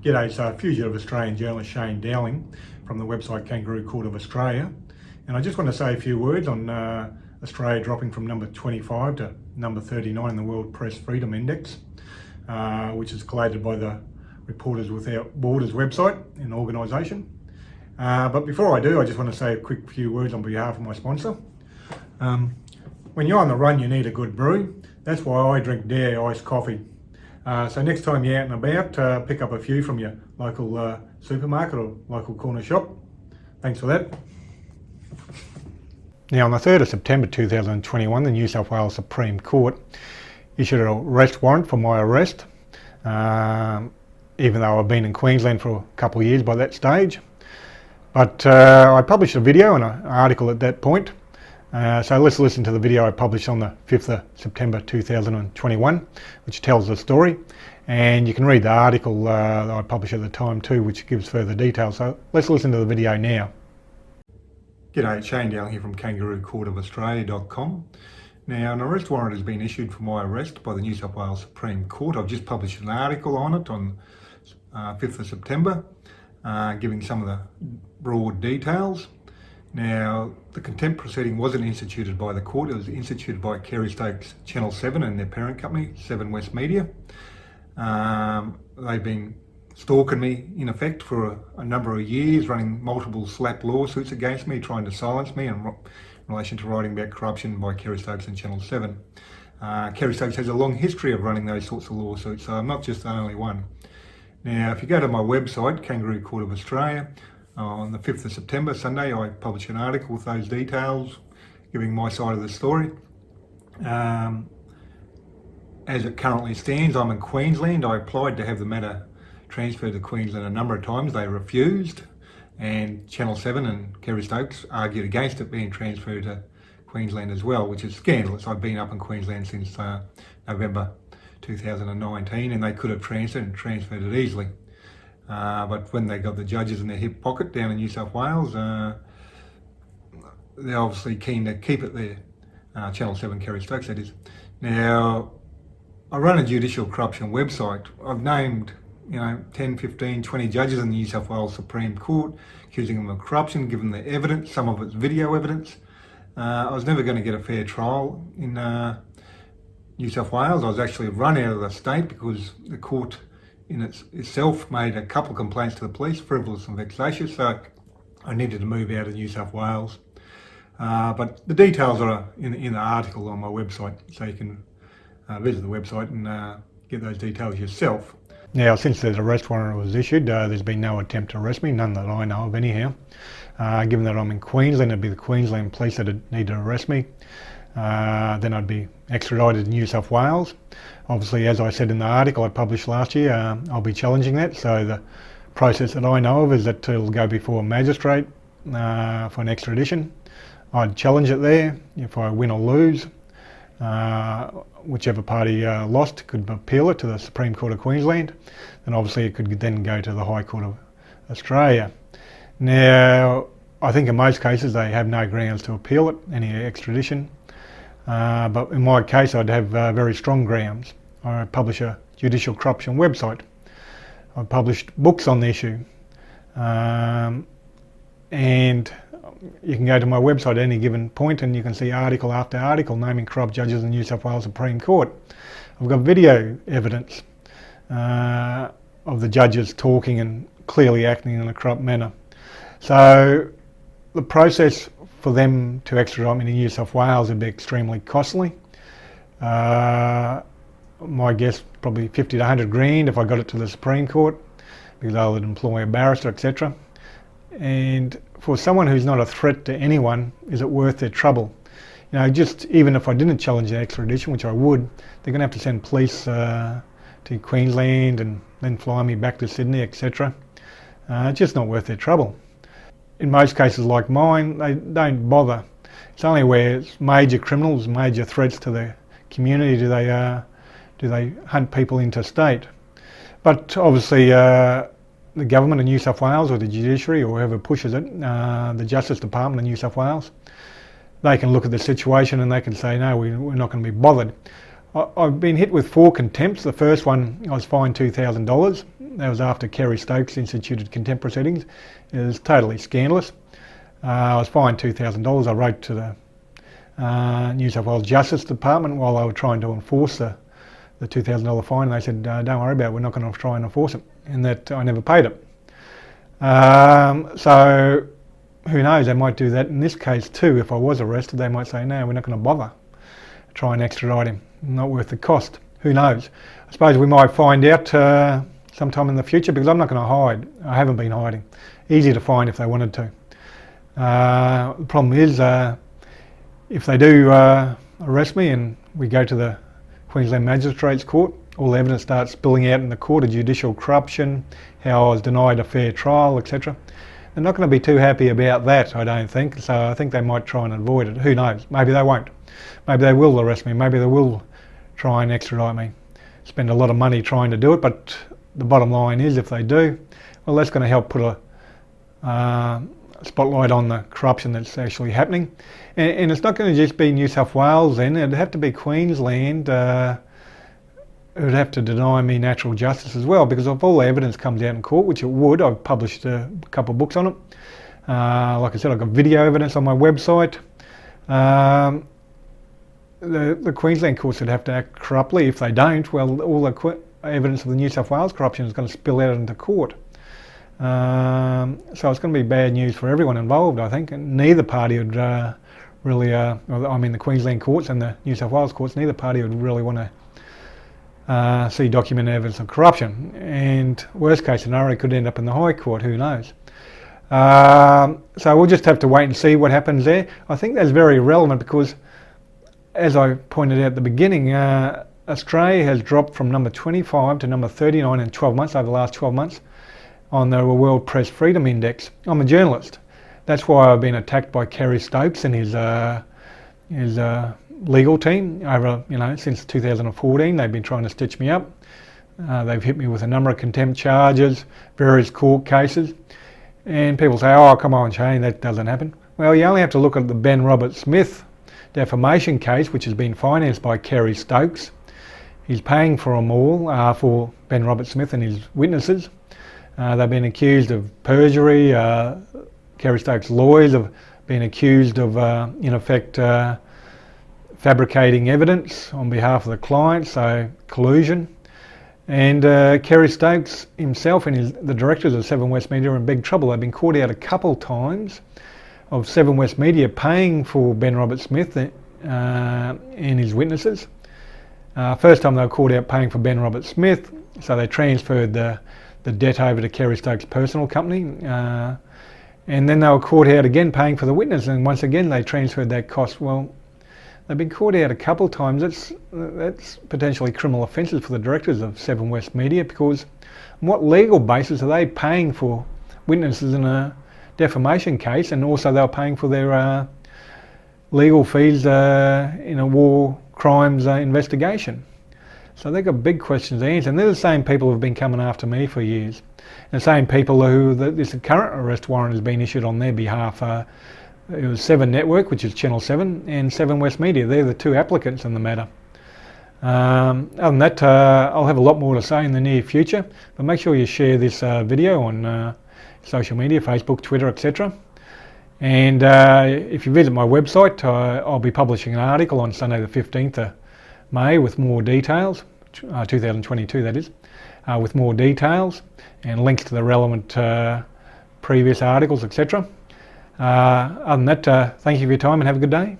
G'day, it's Fugitive Australian journalist Shane Dowling from the website Kangaroo Court of Australia. And I just want to say a few words on Australia dropping from number 25 to number 39 in the World Press Freedom Index, which is collated by the Reporters Without Borders website and organisation. But before I do, I just want to say a quick few words on behalf of my sponsor. When you're on the run, you need a good brew. That's why I drink dairy iced coffee. So next time you're out and about, pick up a few from your local supermarket or local corner shop. Thanks for that. Now, on the 3rd of September 2021, the New South Wales Supreme Court issued an arrest warrant for my arrest, even though I've been in Queensland for a couple of years by that stage. But I published a video and an article at that point. So let's listen to the video I published on the 5th of September 2021, which tells the story. And you can read the article that I published at the time too, which gives further details. So let's listen to the video now. G'day, it's Shane Dowling here from kangaroocourtofaustralia.com. Now, an arrest warrant has been issued for my arrest by the New South Wales Supreme Court. I've just published an article on it on 5th of September, giving some of the broad details. Now, the contempt proceeding wasn't instituted by the court, it was instituted by Kerry Stokes Channel 7 and their parent company, 7 West Media. They've been stalking me, in effect, for a number of years, running multiple slap lawsuits against me, trying to silence me in relation to writing about corruption by Kerry Stokes and Channel 7. Kerry Stokes has a long history of running those sorts of lawsuits, so I'm not just the only one. Now, if you go to my website, Kangaroo Court of Australia, on the 5th of September, Sunday, I published an article with those details, giving my side of the story. As it currently stands, I'm in Queensland. I applied to have the matter transferred to Queensland a number of times. They refused, and Channel 7 and Kerry Stokes argued against it being transferred to Queensland as well, which is scandalous. I've been up in Queensland since November 2019, and they could have transferred it easily. But when they got the judges in their hip pocket down in New South Wales, they're obviously keen to keep it there. Channel 7, Kerry Stokes, that is. Now, I run a judicial corruption website. I've named 10, 15, 20 judges in the New South Wales Supreme Court, accusing them of corruption, given the evidence, some of it's video evidence. I was never going to get a fair trial in New South Wales. I was actually run out of the state because the court in itself made a couple of complaints to the police, frivolous and vexatious, so I needed to move out of New South Wales. But the details are in the article on my website, so you can visit the website and get those details yourself. Now, since the arrest warrant was issued, there's been no attempt to arrest me, none that I know of anyhow. Given that I'm in Queensland, it'd be the Queensland police that would need to arrest me. Then I'd be extradited to New South Wales. Obviously, as I said in the article I published last year, I'll be challenging that. So the process that I know of is that it'll go before a magistrate for an extradition. I'd challenge it there. If I win or lose, whichever party lost could appeal it to the Supreme Court of Queensland. And obviously it could then go to the High Court of Australia. Now, I think in most cases they have no grounds to appeal it, any extradition. But in my case, I'd have very strong grounds. I publish a judicial corruption website. I've published books on the issue. And you can go to my website at any given point and you can see article after article naming corrupt judges in the New South Wales Supreme Court. I've got video evidence of the judges talking and clearly acting in a corrupt manner. So the process for them to extradite me to New South Wales would be extremely costly. My guess, probably 50 to 100 grand if I got it to the Supreme Court, because they would employ a barrister, etc. And for someone who's not a threat to anyone, is it worth their trouble? Just even if I didn't challenge the extradition, which I would, they're going to have to send police to Queensland and then fly me back to Sydney, etc. It's just not worth their trouble. In most cases like mine, they don't bother. It's only where it's major criminals, major threats to the community do they hunt people interstate. But obviously the government of New South Wales or the judiciary or whoever pushes it, the Justice Department of New South Wales, they can look at the situation and they can say, no, we're not going to be bothered. I've been hit with 4 contempts. The first one, I was fined $2,000. That was after Kerry Stokes instituted contempt proceedings. It was totally scandalous. I was fined $2,000. I wrote to the New South Wales Justice Department while they were trying to enforce the $2,000 fine, and they said, don't worry about it, we're not going to try and enforce it, and that I never paid it. So who knows, they might do that in this case too. If I was arrested, they might say, no, we're not going to bother, try and extradite him, not worth the cost. Who knows? I suppose we might find out sometime in the future, because I'm not going to hide. I haven't been hiding. Easy to find if they wanted to. The problem is, if they do arrest me and we go to the Queensland Magistrates Court, all the evidence starts spilling out in the court of judicial corruption, how I was denied a fair trial, etc. They're not going to be too happy about that, I don't think. So I think they might try and avoid it. Who knows? Maybe they won't. Maybe they will arrest me. Maybe they will try and extradite me. Spend a lot of money trying to do it, but the bottom line is, if they do, well, that's going to help put a spotlight on the corruption that's actually happening. And it's not going to just be New South Wales then, it'd have to be Queensland who'd have to deny me natural justice as well, because if all the evidence comes out in court, which it would, I've published a couple of books on it. Like I said, I've got video evidence on my website. The Queensland courts would have to act corruptly. If they don't, well, all the evidence of the New South Wales corruption is going to spill out into court. So it's going to be bad news for everyone involved, I think. And neither party would really, I mean the Queensland courts and the New South Wales courts, neither party would really want to see documented evidence of corruption. And worst case scenario, it could end up in the High Court, who knows. So we'll just have to wait and see what happens there. I think that's very relevant because, as I pointed out at the beginning, Australia has dropped from number 25 to number 39 in 12 months, over the last 12 months, on the World Press Freedom Index. I'm a journalist. That's why I've been attacked by Kerry Stokes and his legal team over, since 2014. They've been trying to stitch me up. They've hit me with a number of contempt charges, various court cases. And people say, oh, come on, Shane, that doesn't happen. Well, you only have to look at the Ben Roberts-Smith defamation case, which has been financed by Kerry Stokes. He's paying for them all, for Ben Roberts-Smith and his witnesses. They've been accused of perjury. Kerry Stokes' lawyers have been accused of, in effect, fabricating evidence on behalf of the client, so collusion. And Kerry Stokes himself and the directors of Seven West Media are in big trouble. They've been caught out a couple times of Seven West Media paying for Ben Roberts-Smith and his witnesses. First time they were caught out paying for Ben Roberts-Smith, so they transferred the debt over to Kerry Stokes' personal company. And then they were caught out again paying for the witness, and once again they transferred that cost. Well, they've been caught out a couple of times. That's potentially criminal offences for the directors of Seven West Media, because on what legal basis are they paying for witnesses in a defamation case, and also they were paying for their legal fees in a war crimes investigation? So they've got big questions to answer, and they're the same people who've been coming after me for years. And the same people who this current arrest warrant has been issued on their behalf. It was 7 Network, which is Channel 7, and 7 West Media. They're the 2 applicants in the matter. Other than that, I'll have a lot more to say in the near future, but make sure you share this video on social media, Facebook, Twitter, etc. And if you visit my website, I'll be publishing an article on Sunday the 15th of May with more details, 2022 that is, with more details and links to the relevant previous articles, etc. Other than that, thank you for your time and have a good day.